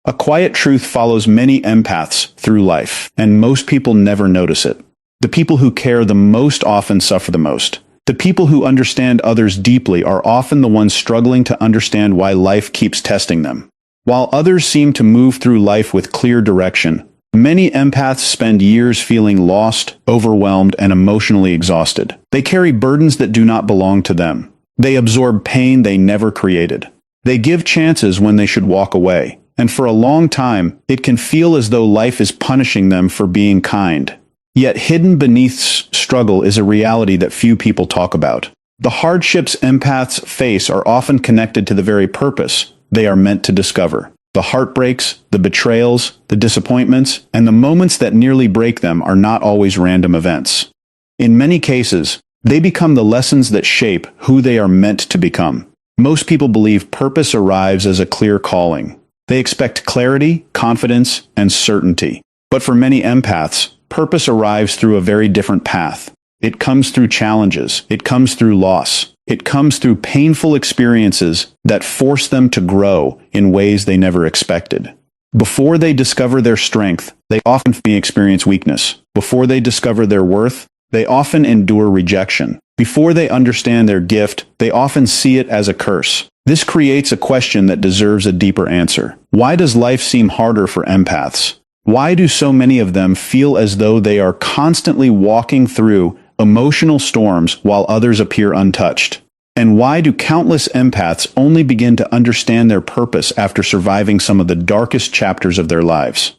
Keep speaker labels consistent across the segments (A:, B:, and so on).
A: A quiet truth follows many empaths through life, and most people never notice it. The people who care the most often suffer the most. The people who understand others deeply are often the ones struggling to understand why life keeps testing them. While others seem to move through life with clear direction, many empaths spend years feeling lost, overwhelmed, and emotionally exhausted. They carry burdens that do not belong to them. They absorb pain they never created. They give chances when they should walk away. And for a long time, it can feel as though life is punishing them for being kind. Yet hidden beneath struggle is a reality that few people talk about. The hardships empaths face are often connected to the very purpose they are meant to discover. The heartbreaks, the betrayals, the disappointments, and the moments that nearly break them are not always random events. In many cases, they become the lessons that shape who they are meant to become. Most people believe purpose arrives as a clear calling. They expect clarity, confidence, and certainty. But for many empaths, purpose arrives through a very different path. It comes through challenges. It comes through loss. It comes through painful experiences that force them to grow in ways they never expected. Before they discover their strength, they often experience weakness. Before they discover their worth, they often endure rejection. Before they understand their gift, they often see it as a curse. This creates a question that deserves a deeper answer. Why does life seem harder for empaths? Why do so many of them feel as though they are constantly walking through emotional storms while others appear untouched? And why do countless empaths only begin to understand their purpose after surviving some of the darkest chapters of their lives?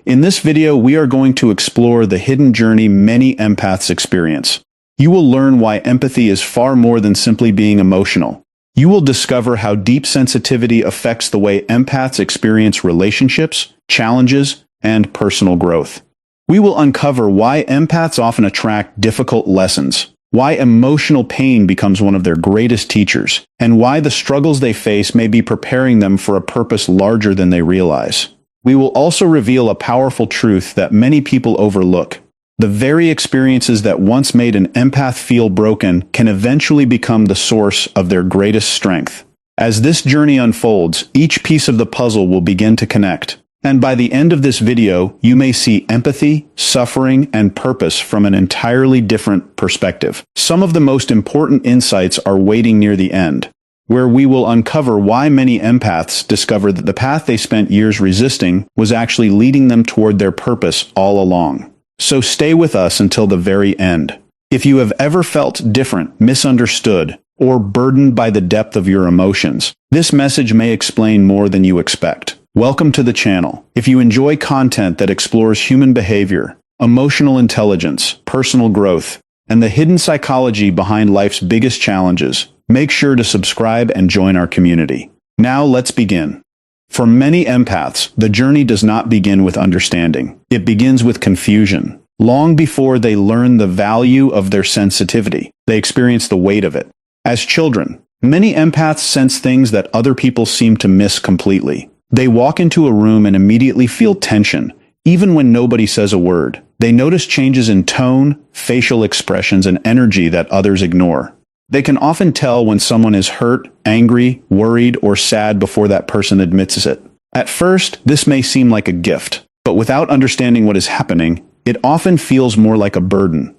A: In this video, we are going to explore the hidden journey many empaths experience. You will learn why empathy is far more than simply being emotional. You will discover how deep sensitivity affects the way empaths experience relationships, challenges, and personal growth. We will uncover why empaths often attract difficult lessons, why emotional pain becomes one of their greatest teachers, and why the struggles they face may be preparing them for a purpose larger than they realize. We will also reveal a powerful truth that many people overlook. The very experiences that once made an empath feel broken can eventually become the source of their greatest strength. As this journey unfolds, each piece of the puzzle will begin to connect. And by the end of this video, you may see empathy, suffering, and purpose from an entirely different perspective. Some of the most important insights are waiting near the end, where we will uncover why many empaths discover that the path they spent years resisting was actually leading them toward their purpose all along. So stay with us until the very end. If you have ever felt different, misunderstood, or burdened by the depth of your emotions, this message may explain more than you expect. Welcome to the channel. If you enjoy content that explores human behavior, emotional intelligence, personal growth, and the hidden psychology behind life's biggest challenges, make sure to subscribe and join our community. Now let's begin. For many empaths, the journey does not begin with understanding. It begins with confusion. Long before they learn the value of their sensitivity, they experience the weight of it. As children, many empaths sense things that other people seem to miss completely. They walk into a room and immediately feel tension, even when nobody says a word. They notice changes in tone, facial expressions, and energy that others ignore. They can often tell when someone is hurt, angry, worried, or sad before that person admits it. At first, this may seem like a gift, but without understanding what is happening, it often feels more like a burden.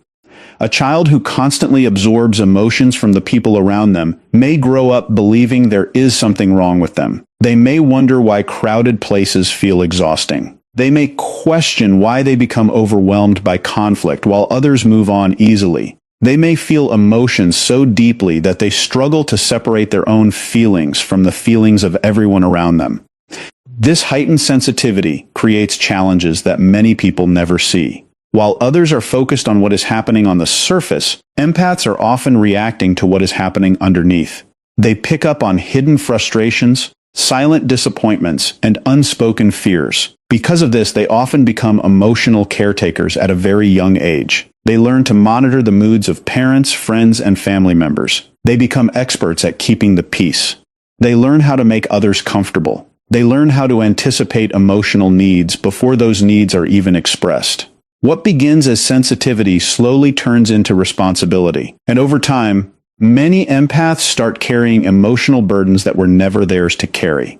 A: A child who constantly absorbs emotions from the people around them may grow up believing there is something wrong with them. They may wonder why crowded places feel exhausting. They may question why they become overwhelmed by conflict while others move on easily. They may feel emotions so deeply that they struggle to separate their own feelings from the feelings of everyone around them. This heightened sensitivity creates challenges that many people never see. While others are focused on what is happening on the surface, empaths are often reacting to what is happening underneath. They pick up on hidden frustrations, silent disappointments, and unspoken fears. Because of this, they often become emotional caretakers at a very young age. They learn to monitor the moods of parents, friends, and family members. They become experts at keeping the peace. They learn how to make others comfortable. They learn how to anticipate emotional needs before those needs are even expressed. What begins as sensitivity slowly turns into responsibility. And over time, many empaths start carrying emotional burdens that were never theirs to carry.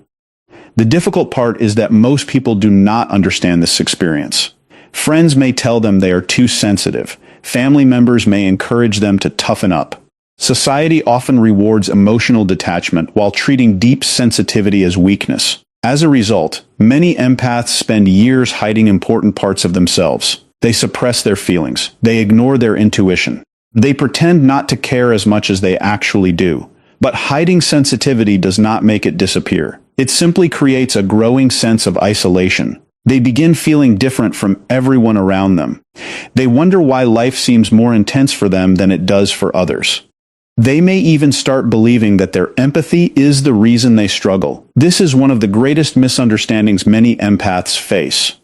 A: The difficult part is that most people do not understand this experience. Friends may tell them they are too sensitive. Family members may encourage them to toughen up. Society often rewards emotional detachment while treating deep sensitivity as weakness. As a result, many empaths spend years hiding important parts of themselves. They suppress their feelings. They ignore their intuition. They pretend not to care as much as they actually do. But hiding sensitivity does not make it disappear. It simply creates a growing sense of isolation. They begin feeling different from everyone around them. They wonder why life seems more intense for them than it does for others. They may even start believing that their empathy is the reason they struggle. This is one of the greatest misunderstandings many empaths face.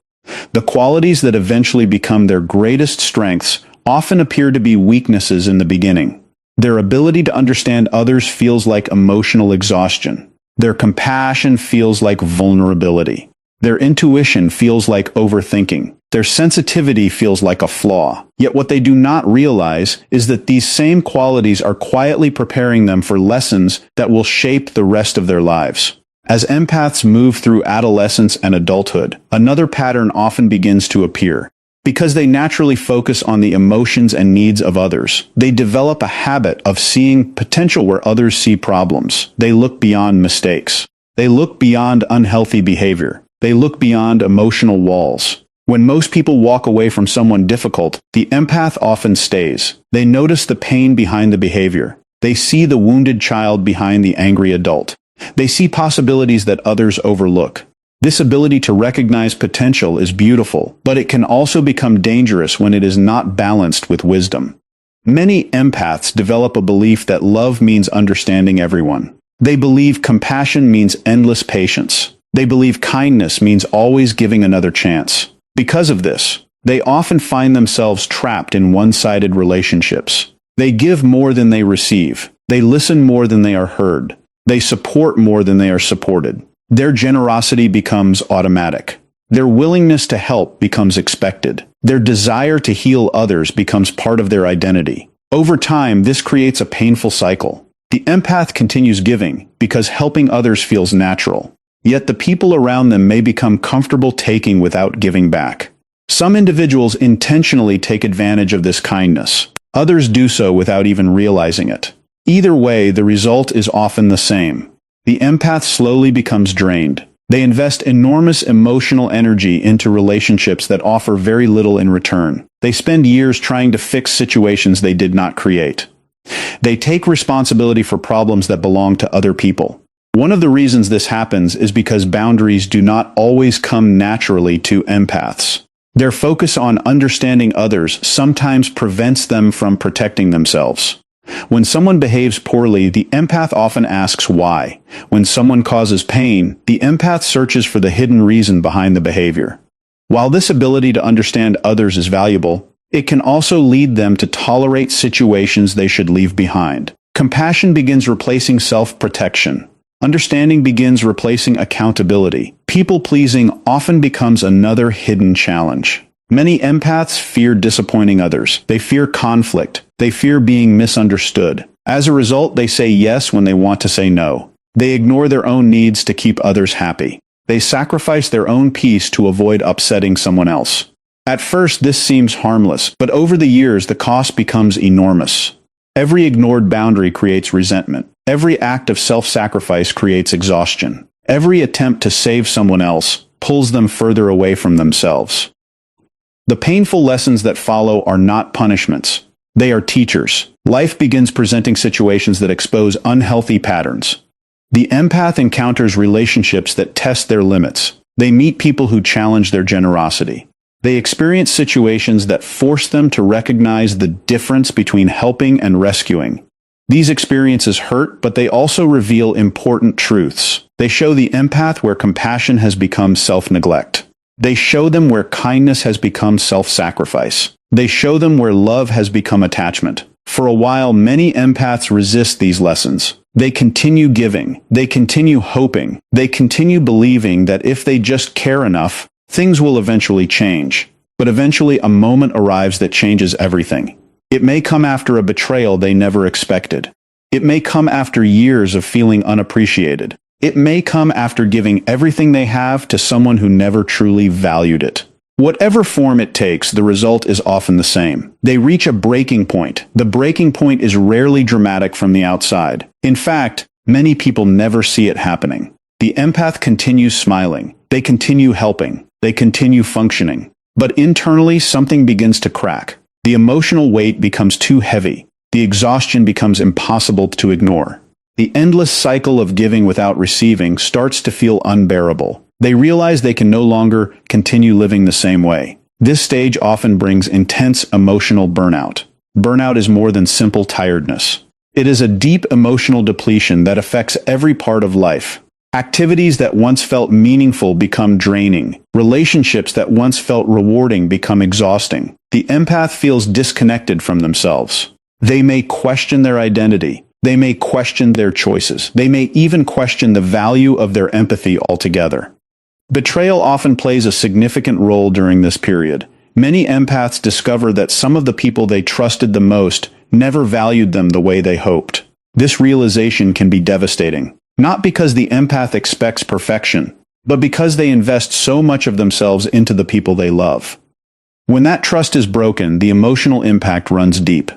A: The qualities that eventually become their greatest strengths often appear to be weaknesses in the beginning. Their ability to understand others feels like emotional exhaustion. Their compassion feels like vulnerability. Their intuition feels like overthinking. Their sensitivity feels like a flaw. Yet what they do not realize is that these same qualities are quietly preparing them for lessons that will shape the rest of their lives. As empaths move through adolescence and adulthood, another pattern often begins to appear. Because they naturally focus on the emotions and needs of others, they develop a habit of seeing potential where others see problems. They look beyond mistakes. They look beyond unhealthy behavior. They look beyond emotional walls. When most people walk away from someone difficult, the empath often stays. They notice the pain behind the behavior. They see the wounded child behind the angry adult. They see possibilities that others overlook. This ability to recognize potential is beautiful, but it can also become dangerous when it is not balanced with wisdom. Many empaths develop a belief that love means understanding everyone. They believe compassion means endless patience. They believe kindness means always giving another chance. Because of this, they often find themselves trapped in one-sided relationships. They give more than they receive. They listen more than they are heard. They support more than they are supported. Their generosity becomes automatic. Their willingness to help becomes expected. Their desire to heal others becomes part of their identity. Over time, this creates a painful cycle. The empath continues giving because helping others feels natural. Yet the people around them may become comfortable taking without giving back. Some individuals intentionally take advantage of this kindness. Others do so without even realizing it. Either way, the result is often the same. The empath slowly becomes drained. They invest enormous emotional energy into relationships that offer very little in return. They spend years trying to fix situations they did not create. They take responsibility for problems that belong to other people. One of the reasons this happens is because boundaries do not always come naturally to empaths. Their focus on understanding others sometimes prevents them from protecting themselves. When someone behaves poorly, the empath often asks why. When someone causes pain, the empath searches for the hidden reason behind the behavior. While this ability to understand others is valuable, it can also lead them to tolerate situations they should leave behind. Compassion begins replacing self-protection. Understanding begins replacing accountability. People-pleasing often becomes another hidden challenge. Many empaths fear disappointing others. They fear conflict. They fear being misunderstood. As a result, they say yes when they want to say no. They ignore their own needs to keep others happy. They sacrifice their own peace to avoid upsetting someone else. At first, this seems harmless, but over the years, the cost becomes enormous. Every ignored boundary creates resentment. Every act of self-sacrifice creates exhaustion. Every attempt to save someone else pulls them further away from themselves. The painful lessons that follow are not punishments. They are teachers. Life begins presenting situations that expose unhealthy patterns. The empath encounters relationships that test their limits. They meet people who challenge their generosity. They experience situations that force them to recognize the difference between helping and rescuing. These experiences hurt, but they also reveal important truths. They show the empath where compassion has become self-neglect. They show them where kindness has become self-sacrifice. They show them where love has become attachment. For a while, many empaths resist these lessons. They continue giving. They continue hoping. They continue believing that if they just care enough, things will eventually change. But eventually, a moment arrives that changes everything. It may come after a betrayal they never expected. It may come after years of feeling unappreciated. It may come after giving everything they have to someone who never truly valued it. Whatever form it takes, the result is often the same. They reach a breaking point. The breaking point is rarely dramatic from the outside. In fact, many people never see it happening. The empath continues smiling. They continue helping. They continue functioning. But internally, something begins to crack. The emotional weight becomes too heavy. The exhaustion becomes impossible to ignore. The endless cycle of giving without receiving starts to feel unbearable. They realize they can no longer continue living the same way. This stage often brings intense emotional burnout. Burnout is more than simple tiredness. It is a deep emotional depletion that affects every part of life. Activities that once felt meaningful become draining. Relationships that once felt rewarding become exhausting. The empath feels disconnected from themselves. They may question their identity. They may question their choices. They may even question the value of their empathy altogether. Betrayal often plays a significant role during this period. Many empaths discover that some of the people they trusted the most never valued them the way they hoped. This realization can be devastating, not because the empath expects perfection, but because they invest so much of themselves into the people they love. When that trust is broken, the emotional impact runs deep.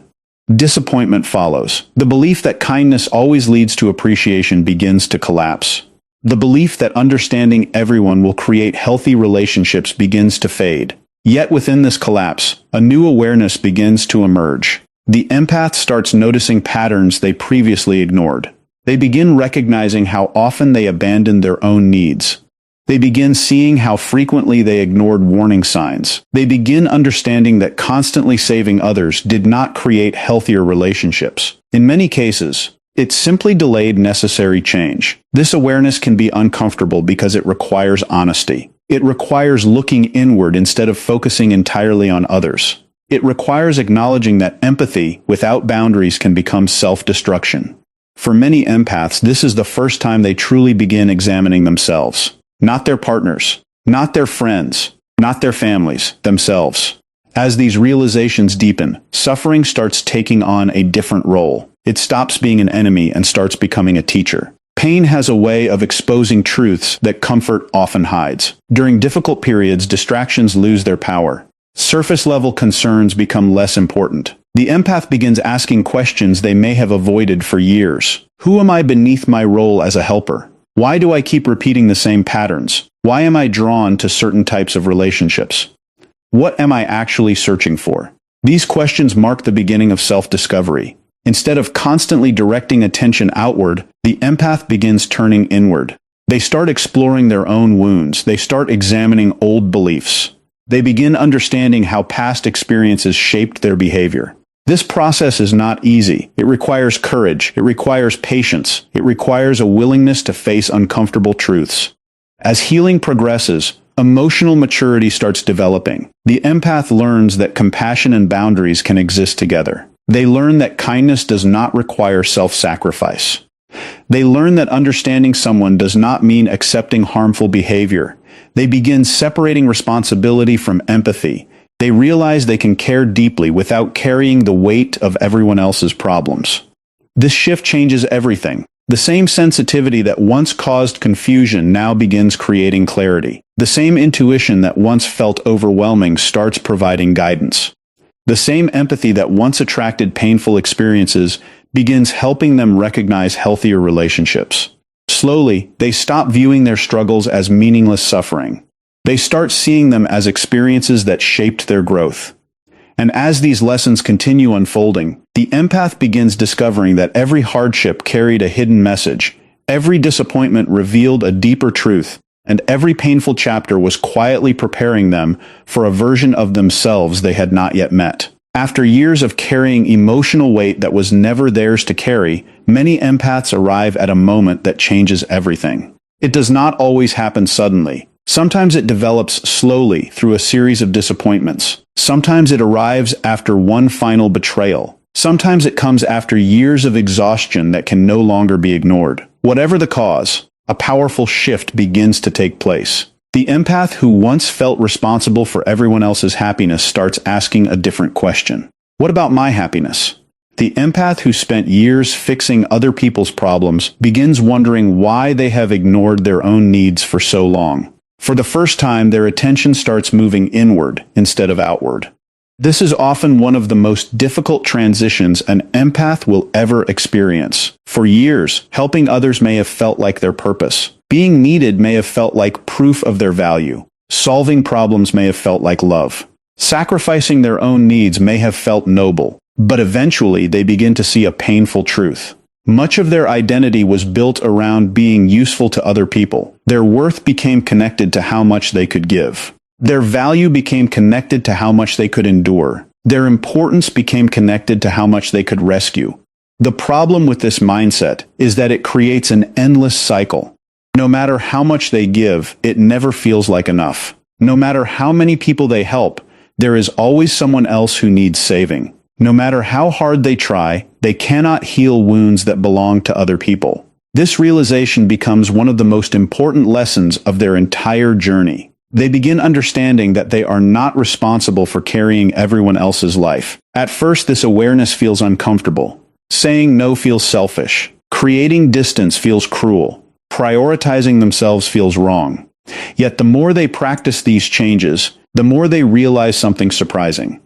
A: Disappointment follows. The belief that kindness always leads to appreciation begins to collapse. The belief that understanding everyone will create healthy relationships begins to fade. Yet within this collapse, a new awareness begins to emerge. The empath starts noticing patterns they previously ignored. They begin recognizing how often they abandoned their own needs. They begin seeing how frequently they ignored warning signs. They begin understanding that constantly saving others did not create healthier relationships. In many cases, it simply delayed necessary change. This awareness can be uncomfortable because it requires honesty. It requires looking inward instead of focusing entirely on others. It requires acknowledging that empathy without boundaries can become self-destruction. For many empaths, this is the first time they truly begin examining themselves. Not their partners, not their friends, not their families, themselves. As these realizations deepen, suffering starts taking on a different role. It stops being an enemy and starts becoming a teacher. Pain has a way of exposing truths that comfort often hides. During difficult periods, distractions lose their power. Surface-level concerns become less important. The empath begins asking questions they may have avoided for years. Who am I beneath my role as a helper? Why do I keep repeating the same patterns? Why am I drawn to certain types of relationships? What am I actually searching for? These questions mark the beginning of self-discovery. Instead of constantly directing attention outward, the empath begins turning inward. They start exploring their own wounds. They start examining old beliefs. They begin understanding how past experiences shaped their behavior. This process is not easy. It requires courage. It requires patience. It requires a willingness to face uncomfortable truths. As healing progresses, emotional maturity starts developing. The empath learns that compassion and boundaries can exist together. They learn that kindness does not require self-sacrifice. They learn that understanding someone does not mean accepting harmful behavior. They begin separating responsibility from empathy. They realize they can care deeply without carrying the weight of everyone else's problems. This shift changes everything. The same sensitivity that once caused confusion now begins creating clarity. The same intuition that once felt overwhelming starts providing guidance. The same empathy that once attracted painful experiences begins helping them recognize healthier relationships. Slowly, they stop viewing their struggles as meaningless suffering. They start seeing them as experiences that shaped their growth. And as these lessons continue unfolding, the empath begins discovering that every hardship carried a hidden message, every disappointment revealed a deeper truth, and every painful chapter was quietly preparing them for a version of themselves they had not yet met. After years of carrying emotional weight that was never theirs to carry, many empaths arrive at a moment that changes everything. It does not always happen suddenly. Sometimes it develops slowly through a series of disappointments. Sometimes it arrives after one final betrayal. Sometimes it comes after years of exhaustion that can no longer be ignored. Whatever the cause, a powerful shift begins to take place. The empath who once felt responsible for everyone else's happiness starts asking a different question. What about my happiness? The empath who spent years fixing other people's problems begins wondering why they have ignored their own needs for so long. For the first time, their attention starts moving inward instead of outward. This is often one of the most difficult transitions an empath will ever experience. For years, helping others may have felt like their purpose. Being needed may have felt like proof of their value. Solving problems may have felt like love. Sacrificing their own needs may have felt noble. But eventually, they begin to see a painful truth. Much of their identity was built around being useful to other people. Their worth became connected to how much they could give. Their value became connected to how much they could endure. Their importance became connected to how much they could rescue. The problem with this mindset is that it creates an endless cycle. No matter how much they give, it never feels like enough. No matter how many people they help, there is always someone else who needs saving. No matter how hard they try, they cannot heal wounds that belong to other people. This realization becomes one of the most important lessons of their entire journey. They begin understanding that they are not responsible for carrying everyone else's life. At first, this awareness feels uncomfortable. Saying no feels selfish. Creating distance feels cruel. Prioritizing themselves feels wrong. Yet the more they practice these changes, the more they realize something surprising.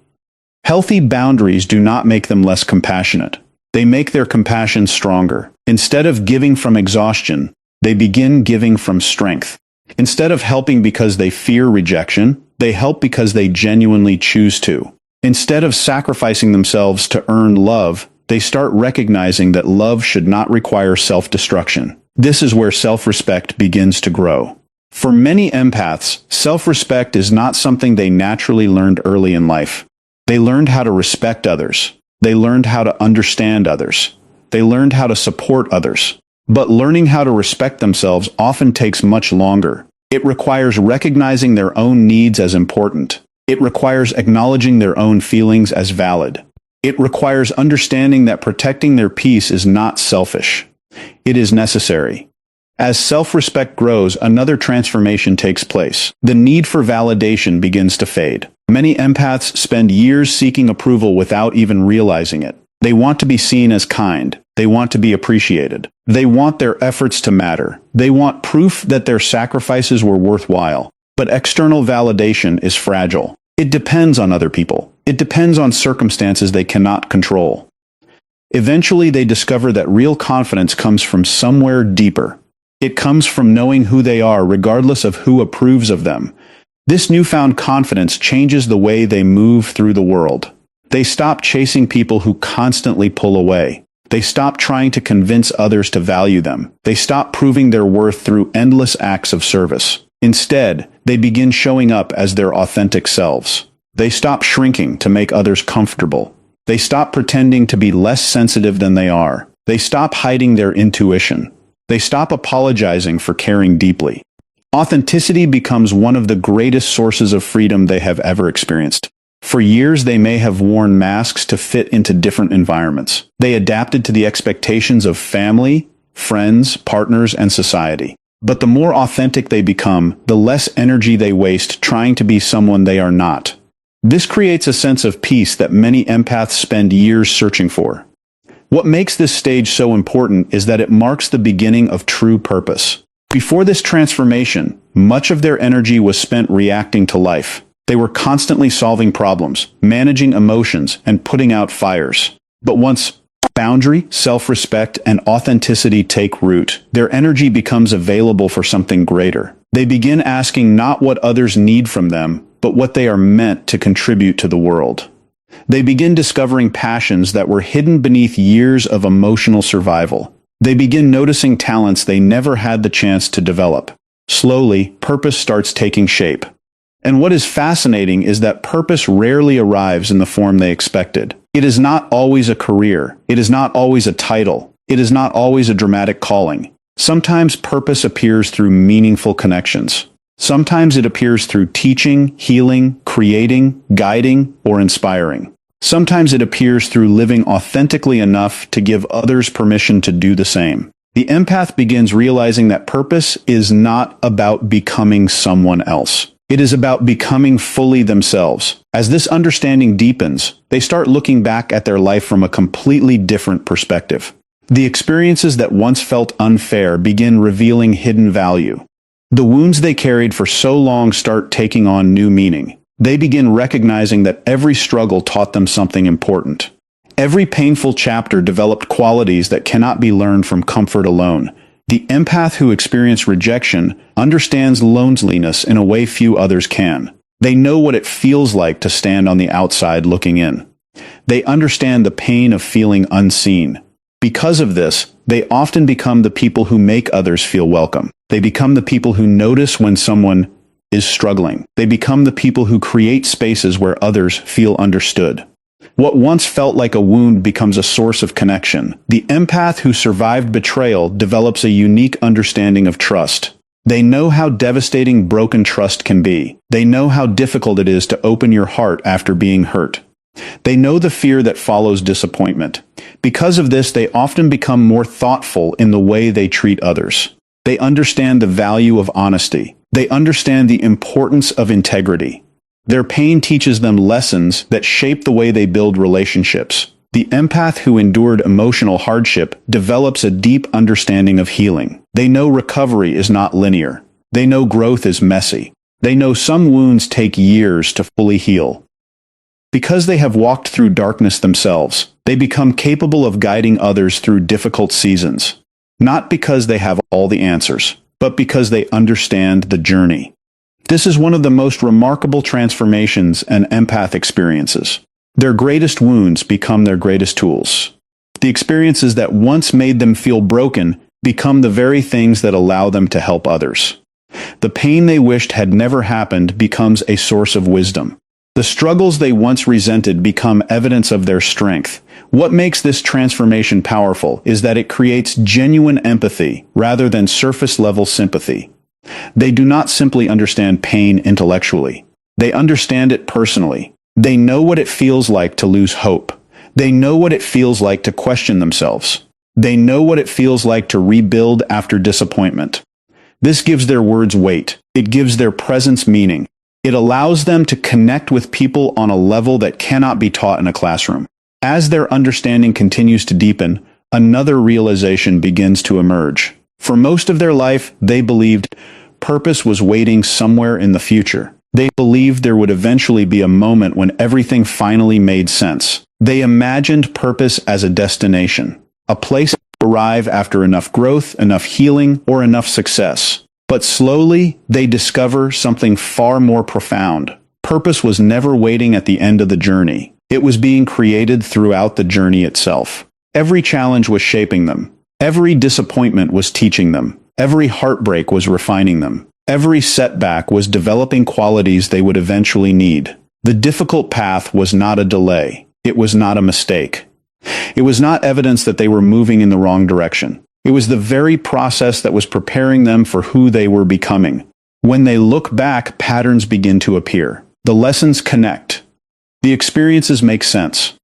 A: Healthy boundaries do not make them less compassionate. They make their compassion stronger. Instead of giving from exhaustion, they begin giving from strength. Instead of helping because they fear rejection, they help because they genuinely choose to. Instead of sacrificing themselves to earn love, they start recognizing that love should not require self-destruction. This is where self-respect begins to grow. For many empaths, self-respect is not something they naturally learned early in life. They learned how to respect others. They learned how to understand others. They learned how to support others. But learning how to respect themselves often takes much longer. It requires recognizing their own needs as important. It requires acknowledging their own feelings as valid. It requires understanding that protecting their peace is not selfish. It is necessary. As self-respect grows, another transformation takes place. The need for validation begins to fade. Many empaths spend years seeking approval without even realizing it. They want to be seen as kind. They want to be appreciated. They want their efforts to matter. They want proof that their sacrifices were worthwhile. But external validation is fragile. It depends on other people. It depends on circumstances they cannot control. Eventually, they discover that real confidence comes from somewhere deeper. It comes from knowing who they are regardless of who approves of them. This newfound confidence changes the way they move through the world. They stop chasing people who constantly pull away. They stop trying to convince others to value them. They stop proving their worth through endless acts of service. Instead, they begin showing up as their authentic selves. They stop shrinking to make others comfortable. They stop pretending to be less sensitive than they are. They stop hiding their intuition. They stop apologizing for caring deeply. Authenticity becomes one of the greatest sources of freedom they have ever experienced. For years, they may have worn masks to fit into different environments. They adapted to the expectations of family, friends, partners, and society. But the more authentic they become, the less energy they waste trying to be someone they are not. This creates a sense of peace that many empaths spend years searching for. What makes this stage so important is that it marks the beginning of true purpose. Before this transformation, much of their energy was spent reacting to life. They were constantly solving problems, managing emotions, and putting out fires. But once boundary, self-respect, and authenticity take root, their energy becomes available for something greater. They begin asking not what others need from them, but what they are meant to contribute to the world. They begin discovering passions that were hidden beneath years of emotional survival. They begin noticing talents they never had the chance to develop. Slowly, purpose starts taking shape. And what is fascinating is that purpose rarely arrives in the form they expected. It is not always a career. It is not always a title. It is not always a dramatic calling. Sometimes purpose appears through meaningful connections. Sometimes it appears through teaching, healing, creating, guiding, or inspiring. Sometimes it appears through living authentically enough to give others permission to do the same. The empath begins realizing that purpose is not about becoming someone else. It is about becoming fully themselves. As this understanding deepens, they start looking back at their life from a completely different perspective. The experiences that once felt unfair begin revealing hidden value. The wounds they carried for so long start taking on new meaning. They begin recognizing that every struggle taught them something important. Every painful chapter developed qualities that cannot be learned from comfort alone. The empath who experienced rejection understands loneliness in a way few others can. They know what it feels like to stand on the outside looking in. They understand the pain of feeling unseen. Because of this, they often become the people who make others feel welcome. They become the people who notice when someone is struggling. They become the people who create spaces where others feel understood. What once felt like a wound becomes a source of connection. The empath who survived betrayal develops a unique understanding of trust. They know how devastating broken trust can be. They know how difficult it is to open your heart after being hurt. They know the fear that follows disappointment. Because of this, they often become more thoughtful in the way they treat others. They understand the value of honesty. They understand the importance of integrity. Their pain teaches them lessons that shape the way they build relationships. The empath who endured emotional hardship develops a deep understanding of healing. They know recovery is not linear. They know growth is messy. They know some wounds take years to fully heal. Because they have walked through darkness themselves, they become capable of guiding others through difficult seasons. Not because they have all the answers, but because they understand the journey. This is one of the most remarkable transformations an empath experiences. Their greatest wounds become their greatest tools. The experiences that once made them feel broken become the very things that allow them to help others. The pain they wished had never happened becomes a source of wisdom. The struggles they once resented become evidence of their strength. What makes this transformation powerful is that it creates genuine empathy rather than surface-level sympathy. They do not simply understand pain intellectually. They understand it personally. They know what it feels like to lose hope. They know what it feels like to question themselves. They know what it feels like to rebuild after disappointment. This gives their words weight. It gives their presence meaning. It allows them to connect with people on a level that cannot be taught in a classroom. As their understanding continues to deepen, another realization begins to emerge. For most of their life, they believed purpose was waiting somewhere in the future. They believed there would eventually be a moment when everything finally made sense. They imagined purpose as a destination, a place to arrive after enough growth, enough healing, or enough success. But slowly, they discover something far more profound. Purpose was never waiting at the end of the journey. It was being created throughout the journey itself. Every challenge was shaping them. Every disappointment was teaching them. Every heartbreak was refining them. Every setback was developing qualities they would eventually need. The difficult path was not a delay. It was not a mistake. It was not evidence that they were moving in the wrong direction. It was the very process that was preparing them for who they were becoming. When they look back, patterns begin to appear. The lessons connect. The experiences make sense.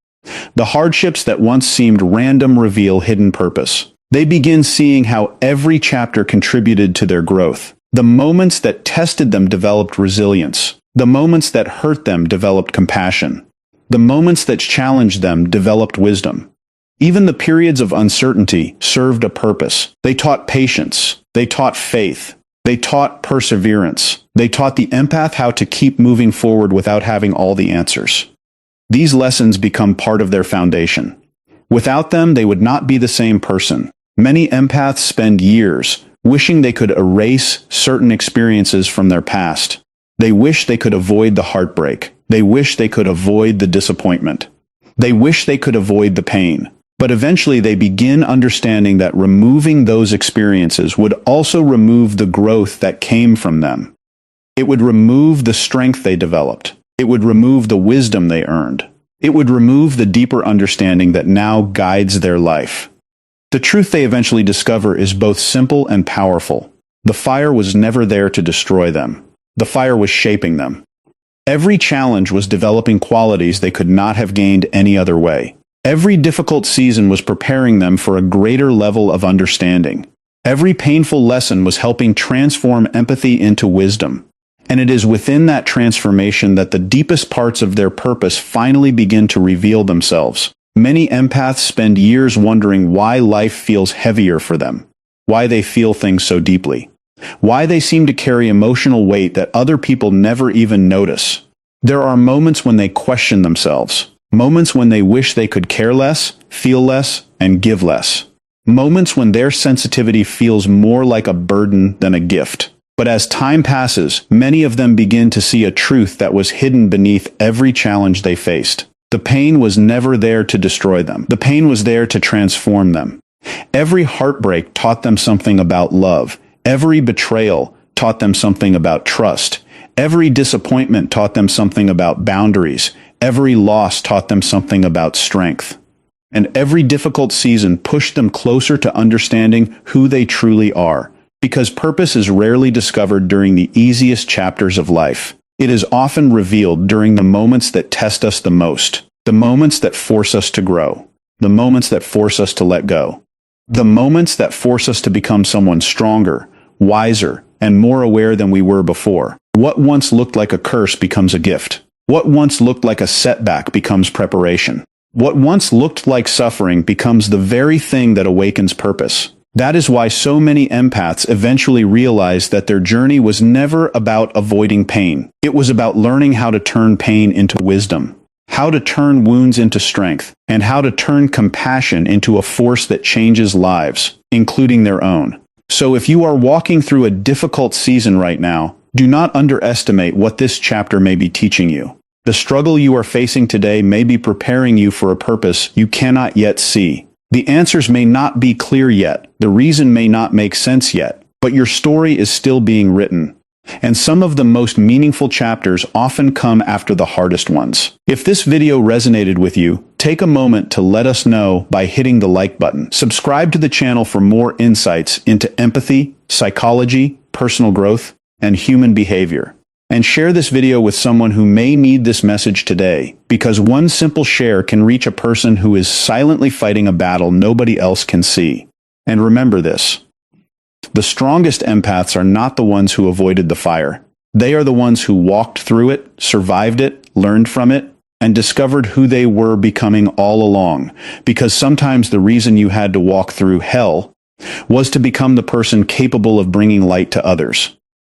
A: The hardships that once seemed random reveal hidden purpose. They begin seeing how every chapter contributed to their growth. The moments that tested them developed resilience. The moments that hurt them developed compassion. The moments that challenged them developed wisdom. Even the periods of uncertainty served a purpose. They taught patience. They taught faith. They taught perseverance. They taught the empath how to keep moving forward without having all the answers. These lessons become part of their foundation. Without them, they would not be the same person. Many empaths spend years wishing they could erase certain experiences from their past. They wish they could avoid the heartbreak. They wish they could avoid the disappointment. They wish they could avoid the pain. But eventually they begin understanding that removing those experiences would also remove the growth that came from them. It would remove the strength they developed. It would remove the wisdom they earned. It would remove the deeper understanding that now guides their life. The truth they eventually discover is both simple and powerful. The fire was never there to destroy them. The fire was shaping them. Every challenge was developing qualities they could not have gained any other way. Every difficult season was preparing them for a greater level of understanding. Every painful lesson was helping transform empathy into wisdom. And it is within that transformation that the deepest parts of their purpose finally begin to reveal themselves. Many empaths spend years wondering why life feels heavier for them, why they feel things so deeply, why they seem to carry emotional weight that other people never even notice. There are moments when they question themselves, moments when they wish they could care less, feel less, and give less. Moments when their sensitivity feels more like a burden than a gift. But as time passes, many of them begin to see a truth that was hidden beneath every challenge they faced. The pain was never there to destroy them. The pain was there to transform them. Every heartbreak taught them something about love. Every betrayal taught them something about trust. Every disappointment taught them something about boundaries. Every loss taught them something about strength. And every difficult season pushed them closer to understanding who they truly are. Because purpose is rarely discovered during the easiest chapters of life. It is often revealed during the moments that test us the most, the moments that force us to grow, the moments that force us to let go, the moments that force us to become someone stronger, wiser, and more aware than we were before. What once looked like a curse becomes a gift. What once looked like a setback becomes preparation. What once looked like suffering becomes the very thing that awakens purpose. That is why so many empaths eventually realize that their journey was never about avoiding pain. It was about learning how to turn pain into wisdom, how to turn wounds into strength, and how to turn compassion into a force that changes lives, including their own. So if you are walking through a difficult season right now, do not underestimate what this chapter may be teaching you. The struggle you are facing today may be preparing you for a purpose you cannot yet see. The answers may not be clear yet, the reason may not make sense yet, but your story is still being written. And some of the most meaningful chapters often come after the hardest ones. If this video resonated with you, take a moment to let us know by hitting the like button. Subscribe to the channel for more insights into empathy, psychology, personal growth, and human behavior. And share this video with someone who may need this message today, because one simple share can reach a person who is silently fighting a battle nobody else can see. And remember this: the strongest empaths are not the ones who avoided the fire. They are the ones who walked through it, survived it, learned from it, and discovered who they were becoming all along. Because sometimes the reason you had to walk through hell was to become the person capable of bringing light to others.